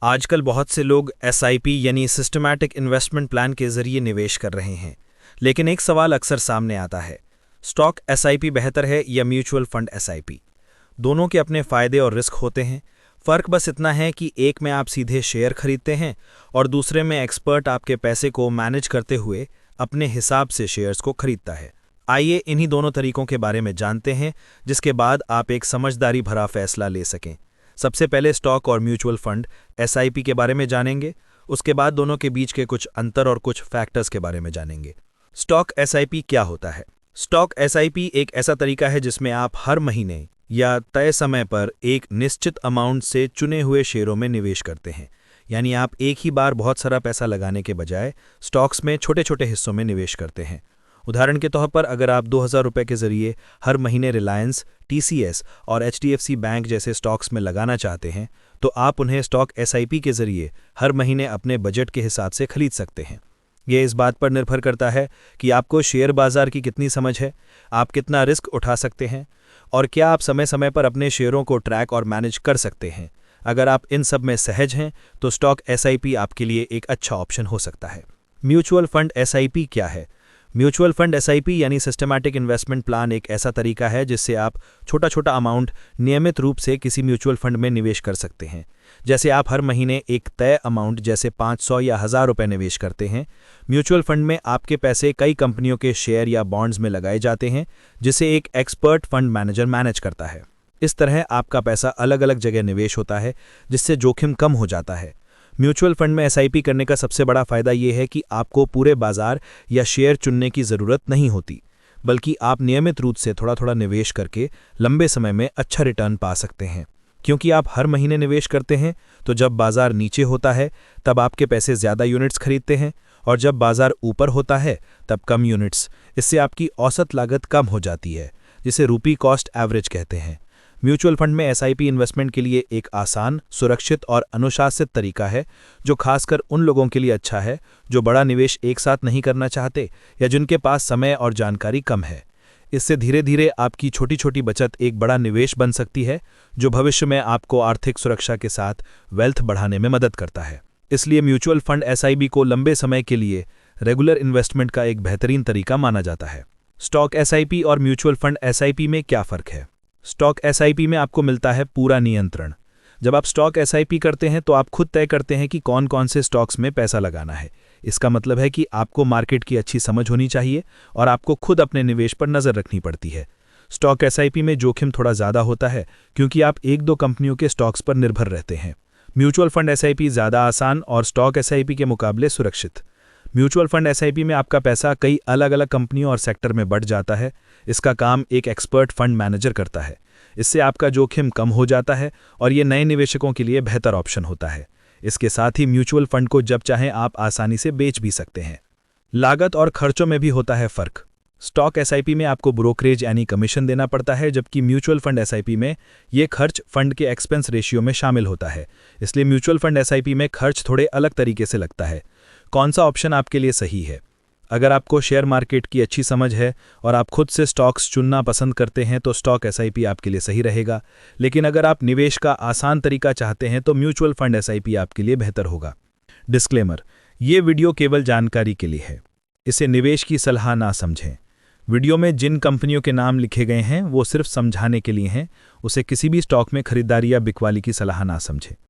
आजकल बहुत से लोग एसआईपी यानी सिस्टमैटिक इन्वेस्टमेंट प्लान के जरिए निवेश कर रहे हैं। लेकिन एक सवाल अक्सर सामने आता है, स्टॉक एसआईपी बेहतर है या म्यूचुअल फंड एसआईपी? दोनों के अपने फायदे और रिस्क होते हैं। फ़र्क बस इतना है कि एक में आप सीधे शेयर खरीदते हैं और दूसरे में एक्सपर्ट आपके पैसे को मैनेज करते हुए अपने हिसाब से शेयर्स को खरीदता है। आइए इन्हीं दोनों तरीकों के बारे में जानते हैं, जिसके बाद आप एक समझदारी भरा फैसला ले सकें। सबसे पहले स्टॉक और म्यूचुअल फंड एसआईपी के बारे में जानेंगे, उसके बाद दोनों के बीच के कुछ अंतर और कुछ फैक्टर्स के बारे में जानेंगे। स्टॉक एसआईपी क्या होता है? स्टॉक एसआईपी एक ऐसा तरीका है जिसमें आप हर महीने या तय समय पर एक निश्चित अमाउंट से चुने हुए शेयरों में निवेश करते हैं। यानी आप एक ही बार बहुत सारा पैसा लगाने के बजाय स्टॉक्स में छोटे छोटे हिस्सों में निवेश करते हैं। उदाहरण के तौर पर अगर आप 2000 रुपये के जरिए हर महीने रिलायंस, टीसीएस और एचडीएफसी बैंक जैसे स्टॉक्स में लगाना चाहते हैं, तो आप उन्हें स्टॉक एसआईपी के जरिए हर महीने अपने बजट के हिसाब से खरीद सकते हैं। ये इस बात पर निर्भर करता है कि आपको शेयर बाजार की कितनी समझ है, आप कितना रिस्क उठा सकते हैं और क्या आप समय समय पर अपने शेयरों को ट्रैक और मैनेज कर सकते हैं। अगर आप इन सब में सहज हैं तो स्टॉक एसआईपी आपके लिए एक अच्छा ऑप्शन हो सकता है। म्यूचुअल फंड एसआईपी क्या है? म्यूचुअल फंड एसआईपी यानी सिस्टमैटिक इन्वेस्टमेंट प्लान एक ऐसा तरीका है जिससे आप छोटा छोटा अमाउंट नियमित रूप से किसी म्यूचुअल फंड में निवेश कर सकते हैं। जैसे आप हर महीने एक तय अमाउंट जैसे 500 या 1000 रुपये निवेश करते हैं। म्यूचुअल फंड में आपके पैसे कई कंपनियों के शेयर या बॉन्ड्स में लगाए जाते हैं, जिसे एक एक्सपर्ट फंड मैनेजर मैनेज करता है। इस तरह आपका पैसा अलग अलग जगह निवेश होता है, जिससे जोखिम कम हो जाता है। म्यूचुअल फंड में एसआईपी करने का सबसे बड़ा फायदा ये है कि आपको पूरे बाजार या शेयर चुनने की ज़रूरत नहीं होती, बल्कि आप नियमित रूप से थोड़ा थोड़ा निवेश करके लंबे समय में अच्छा रिटर्न पा सकते हैं। क्योंकि आप हर महीने निवेश करते हैं, तो जब बाजार नीचे होता है तब आपके पैसे ज़्यादा यूनिट्स खरीदते हैं और जब बाजार ऊपर होता है तब कम यूनिट्स। इससे आपकी औसत लागत कम हो जाती है, जिसे रूपी कॉस्ट एवरेज कहते हैं। म्यूचुअल फंड में एसआईपी इन्वेस्टमेंट के लिए एक आसान, सुरक्षित और अनुशासित तरीका है, जो खासकर उन लोगों के लिए अच्छा है जो बड़ा निवेश एक साथ नहीं करना चाहते या जिनके पास समय और जानकारी कम है। इससे धीरे धीरे आपकी छोटी छोटी बचत एक बड़ा निवेश बन सकती है, जो भविष्य में आपको आर्थिक सुरक्षा के साथ वेल्थ बढ़ाने में मदद करता है। इसलिए म्यूचुअल फंड एसआईपी को लंबे समय के लिए रेगुलर इन्वेस्टमेंट का एक बेहतरीन तरीका माना जाता है। स्टॉक एसआईपी और म्यूचुअल फंड एसआईपी में क्या फ़र्क है? स्टॉक एसआईपी में आपको मिलता है पूरा नियंत्रण। जब आप स्टॉक एसआईपी करते हैं तो आप खुद तय करते हैं कि कौन कौन से स्टॉक्स में पैसा लगाना है। इसका मतलब है कि आपको मार्केट की अच्छी समझ होनी चाहिए और आपको खुद अपने निवेश पर नज़र रखनी पड़ती है। स्टॉक एसआईपी में जोखिम थोड़ा ज़्यादा होता है, क्योंकि आप एक दो कंपनियों के स्टॉक्स पर निर्भर रहते हैं। म्यूचुअल फंड एसआईपी ज़्यादा आसान और स्टॉक एसआईपी के मुकाबले सुरक्षित। म्यूचुअल फंड एसआईपी में आपका पैसा कई अलग अलग कंपनियों और सेक्टर में बढ़ जाता है। इसका काम एक एक्सपर्ट फंड मैनेजर करता है। इससे आपका जोखिम कम हो जाता है और ये नए निवेशकों के लिए बेहतर ऑप्शन होता है। इसके साथ ही म्यूचुअल फंड को जब चाहें आप आसानी से बेच भी सकते हैं। लागत और खर्चों में भी होता है फ़र्क। स्टॉक एसआईपी में आपको ब्रोकरेज यानी कमीशन देना पड़ता है, जबकि म्यूचुअल फंड एसआईपी में ये खर्च फंड के एक्सपेंस रेशियो में शामिल होता है। इसलिए म्यूचुअल फंड एसआईपी में खर्च थोड़े अलग तरीके से लगता है। कौन सा ऑप्शन आपके लिए सही है? अगर आपको शेयर मार्केट की अच्छी समझ है और आप खुद से स्टॉक्स चुनना पसंद करते हैं तो स्टॉक एसआईपी आपके लिए सही रहेगा। लेकिन अगर आप निवेश का आसान तरीका चाहते हैं तो म्यूचुअल फंड एसआईपी आपके लिए बेहतर होगा। डिस्क्लेमर: ये वीडियो केवल जानकारी के लिए है, इसे निवेश की सलाह ना समझें। वीडियो में जिन कंपनियों के नाम लिखे गए हैं वो सिर्फ समझाने के लिए हैं, उसे किसी भी स्टॉक में खरीदारी या बिकवाली की सलाह ना समझें।